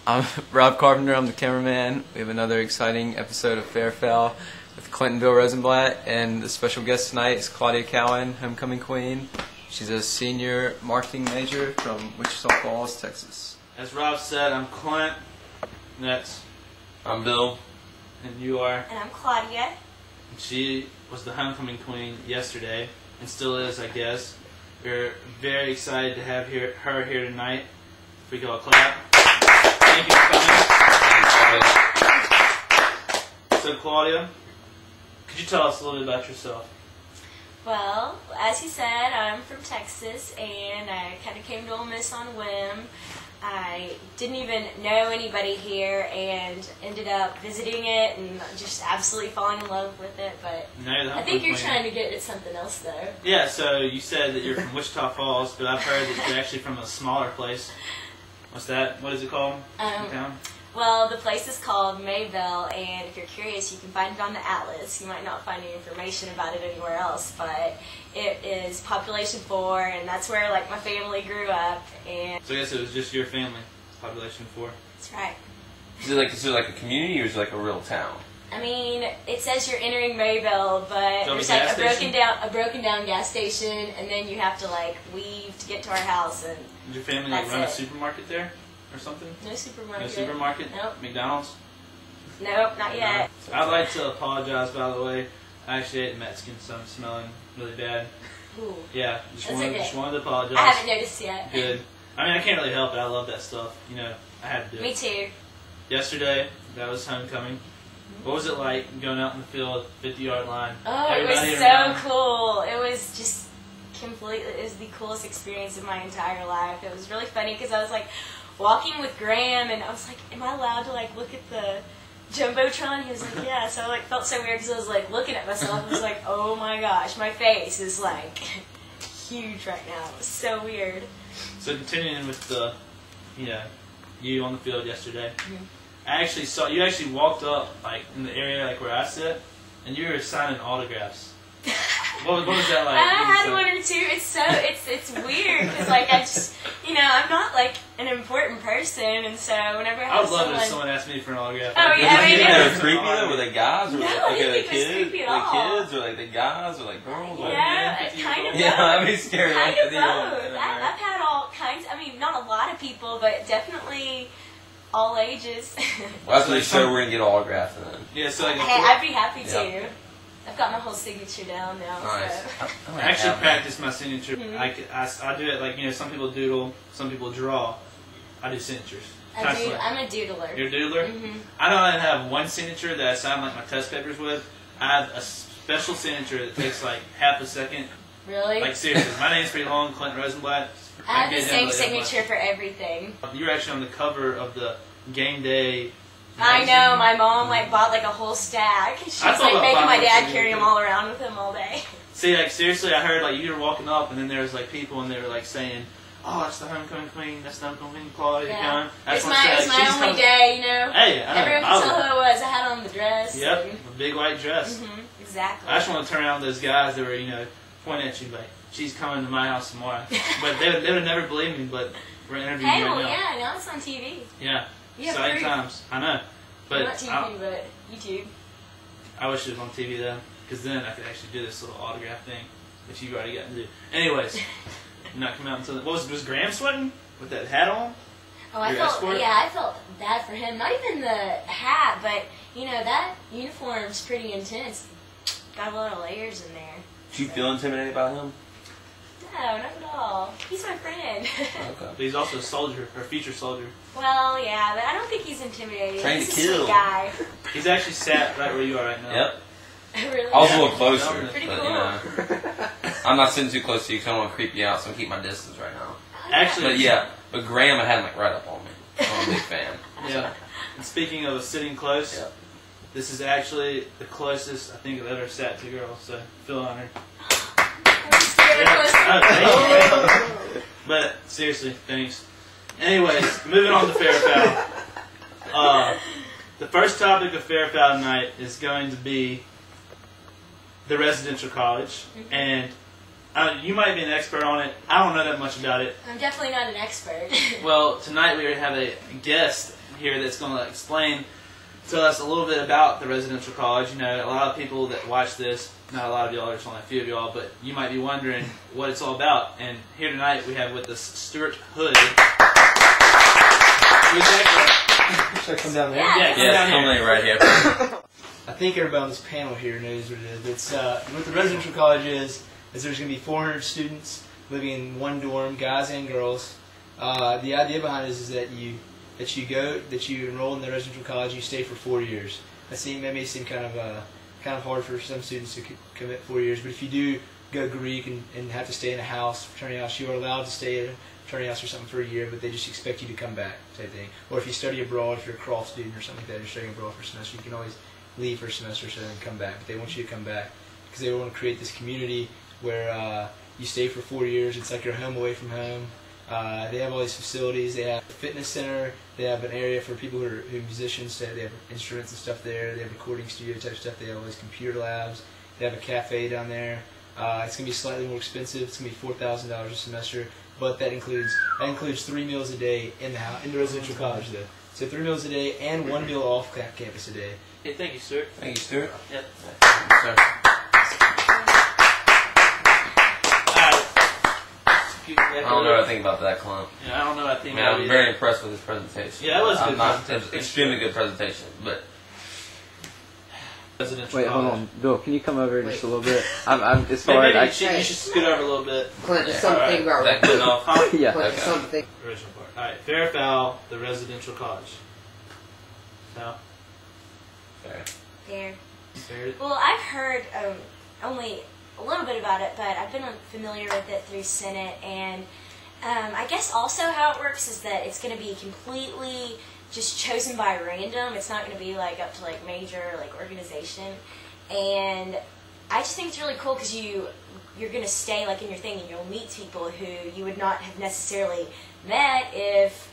I'm Rob Carpenter, I'm the cameraman. We have another exciting episode of Fair Foul with Clintonville Rosenblatt, and the special guest tonight is Claudia Cowan, homecoming queen. She's a senior marketing major from Wichita Falls, Texas. As Rob said, I'm Clint. Next. I'm Bill. And you are? And I'm Claudia. She was the homecoming queen yesterday, and still is, I guess. We're very excited to have her here tonight. If we could all clap. Thank you for coming. So, Claudia, could you tell us a little bit about yourself? Well, as he said, I'm from Texas, and I kind of came to Ole Miss on a whim. I didn't even know anybody here and ended up visiting it and just absolutely falling in love with it. But I think you're trying to get at something else, though. Yeah, so you said that you're from Wichita Falls, but I've heard that you're actually from a smaller place. What's that? What is it called? Well, the place is called Mayville, and if you're curious, you can find it on the atlas. You might not find any information about it anywhere else, but it is population 4, and that's where like my family grew up. And so I guess it was just your family, population 4. That's right. Is it like a community, or is it like a real town? I mean, it says you're entering Mayville, but there's like a broken down gas station, and then you have to like weave to get to our house. And did your family like run a supermarket there? Or something? No supermarket. No supermarket? Nope. McDonald's? Nope, not yet. I'd like to apologize, by the way. I actually ate Mexican, so I'm smelling really bad. Ooh. Yeah, just wanted to apologize. I haven't noticed yet. Good. I mean, I can't really help it. I love that stuff. You know, I had to do it. Me too. Yesterday, that was homecoming. What was it like going out in the field, 50-yard line? Oh, it was so cool. It was just completely, it was the coolest experience of my entire life. It was really funny because I was like, walking with Graham, and I was like, am I allowed to like look at the Jumbotron? He was like, yeah. So I like felt so weird because I was like looking at myself and was like, oh my gosh, my face is like huge right now. It was so weird. So continuing with the, you on the field yesterday, I actually saw, you actually walked up like in the area like where I sit, and you were signing autographs. What was that like? I had one or two. It's weird because like I just I'm not like an important person, and so whenever I would love it if someone asked me for an autograph. Oh yeah, I mean, they were creepy though. Were they guys or no, like the kids? Like kids or like the guys or like girls? Yeah, kind of both. Yeah, that'd be scary. Kind of both. I've had all kinds. I mean, not a lot of people, but definitely all ages. Well, after the show, we're gonna get autographs then. Yeah, so like I'd be happy to. I've got my whole signature down now. Nice. So. I actually practice my signature. I do it like, some people doodle, some people draw. I do signatures. I'm a doodler. You're a doodler? Mm-hmm. I don't have one signature that I sign like my test papers with. I have a special signature that takes like half a second. Really? Like seriously, my name's pretty long, Clint Rosenblatt. I have the same signature for everything. You're actually on the cover of the Game Day magazine. I know, my mom like bought like a whole stack. She's like making my dad carry them all around with him all day. See, like seriously, I heard like you were walking up, and then there was like people, and they were like saying, "Oh, that's the homecoming queen. That's the homecoming queen, Claudia Cowan." It was my only day, Hey, everyone could tell who it was. I had on the dress. Yep, a big white dress. Exactly. I just want to turn around those guys that were pointing at you like, "She's coming to my house tomorrow," but they would never believe me. But we're interviewing you right now. Yeah, now it's on TV. Yeah, exciting times. I know. But not TV, but YouTube. I wish it was on TV though, because then I could actually do this little autograph thing that you've already gotten to do. Anyways, you're not coming out until was Graham sweating with that hat on? Oh, I felt bad for him. Not even the hat, but that uniform's pretty intense. Got a lot of layers in there. Did you feel intimidated by him? No, not at all. He's my friend. Okay. But he's also a soldier, or a future soldier. Well, yeah, but I don't think he's intimidating. Trained to kill. He's a sweet guy. He's actually sat right where you are right now. Yep. Really? I was a little closer. Pretty but, cool. I'm not sitting too close to you because I don't want to creep you out, so I'm keeping my distance right now. Actually, but Graham, I had him like right up on me. I'm a big fan. Yeah. And speaking of sitting close, this is actually the closest I think I've ever sat to girls, so feel honored. But seriously, thanks. Anyways, moving on to Fair Foul. The first topic of Fair Foul tonight is going to be the residential college, and you might be an expert on it. I don't know that much about it. I'm definitely not an expert. Well, tonight we have a guest here that's going to explain to us a little bit about the residential college. You know, a lot of people that watch this, not a lot of y'all, there's only a few of y'all, but you might be wondering what it's all about. And here tonight we have with us Stuart Hood. Should I come down there? Yeah, come right here. I think everybody on this panel here knows what it is. It's what the residential college is there's going to be 400 students living in one dorm, guys and girls. The idea behind it is that you enroll in the residential college, you stay for 4 years. That may seem kind of hard for some students to commit 4 years, but if you do go Greek and have to stay in a house, fraternity house, you are allowed to stay at a fraternity house or something for a year, but they just expect you to come back, type thing. Or if you study abroad, if you're a cross student or something like that, you're studying abroad for a semester, you can always leave for a semester so then come back. But they want you to come back because they want to create this community where you stay for 4 years. It's like your home away from home. They have all these facilities. They have a fitness center. They have an area for people who are musicians. They have instruments and stuff there. They have recording studio type stuff. They have all these computer labs. They have a cafe down there. It's going to be slightly more expensive. It's going to be $4,000 a semester, but that includes 3 meals a day in the residential college though. So 3 meals a day and 1 meal off campus a day. Hey, thank you, Stuart. Thank you, Stuart. Yep. Sir. I don't know what I think about that clump. Yeah, I don't know what I think. I'm very impressed with his presentation. Yeah, it was a good presentation. Extremely good presentation, but. Wait, hold on, Bill. Can you come over just a little bit? It's hard. Maybe you should scoot over a little bit. Clint, something about that good enough? Yeah. Clint, Okay. something. Original part. All right, fair or foul, the residential college. Foul. Fair. Fair. Well, I've heard only a little bit about it, but I've been familiar with it through Senate, and I guess also how it works is that it's going to be completely just chosen by random. It's not going to be like up to like major like organization, and I just think it's really cool because you're going to stay like in your thing and you'll meet people who you would not have necessarily met if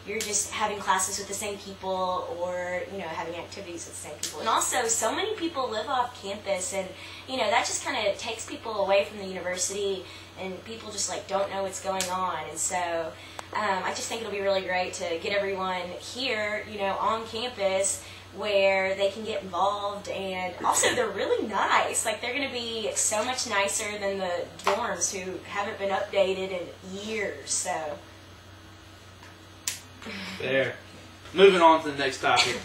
you're just having classes with the same people or having activities with the same people. And also so many people live off campus, and that just kind of takes people away from the university, and people just like don't know what's going on. And so I just think it'll be really great to get everyone here on campus where they can get involved, and also they're really nice. Like they're going to be so much nicer than the dorms who haven't been updated in years. So there. Moving on to the next topic.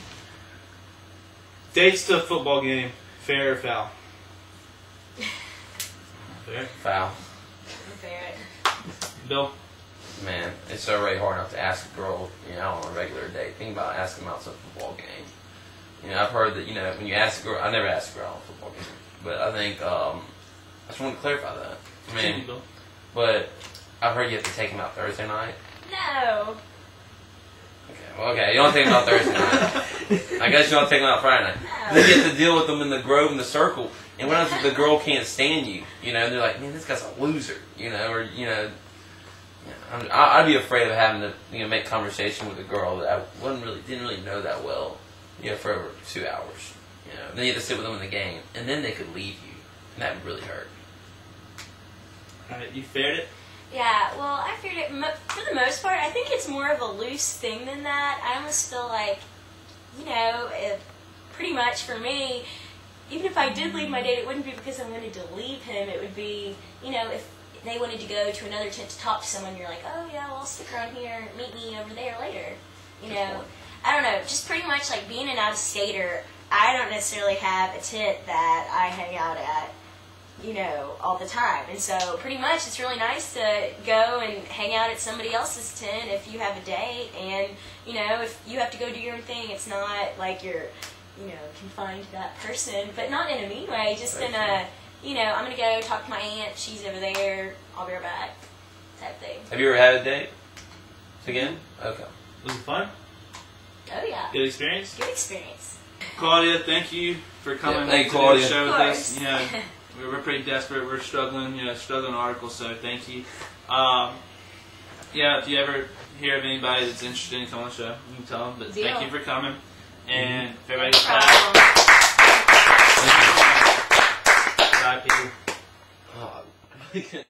Dates to a football game, fair or foul? Fair. Foul. fair. Bill? Man, it's already hard enough to ask a girl, out on a regular date. Think about asking them out to a football game. I've heard that, when you ask a girl, I never asked a girl on a football game, but I think, I just want to clarify that. But I've heard you have to take them out Thursday night. No. Okay, you don't take them out Thursday night. I guess you don't take them out Friday night. No. Then you have to deal with them in the Grove and the Circle. And what if the girl can't stand you? And they're like, man, this guy's a loser. I'd be afraid of having to, make conversation with a girl that I didn't really know that well, for over 2 hours. Then you have to sit with them in the game, and then they could leave you, and that would really hurt. All right, you fared it? Yeah, well, I figured it, for the most part, I think it's more of a loose thing than that. I almost feel like, pretty much for me, even if I did leave my date, it wouldn't be because I wanted to leave him. It would be, if they wanted to go to another tent to talk to someone, you're like, oh, yeah, well, I'll stick around here and meet me over there later. I don't know, just pretty much like being an out-of-stater, I don't necessarily have a tent that I hang out at, all the time. And so pretty much it's really nice to go and hang out at somebody else's tent if you have a date. And, if you have to go do your own thing, it's not like you're, confined to that person. But not in a mean way, just in a, I'm going to go talk to my aunt, she's over there, I'll be right back, type thing. Have you ever had a date? Again? Okay. Was it fun? Oh, yeah. Good experience? Good experience. Claudia, thank you for coming thank to Claudia. the show with us. Of We're pretty desperate. We're struggling, struggling articles, so thank you. If you ever hear of anybody that's interested in coming on the show, you can tell them. But thank you for coming. And if everybody clap. Bye, people.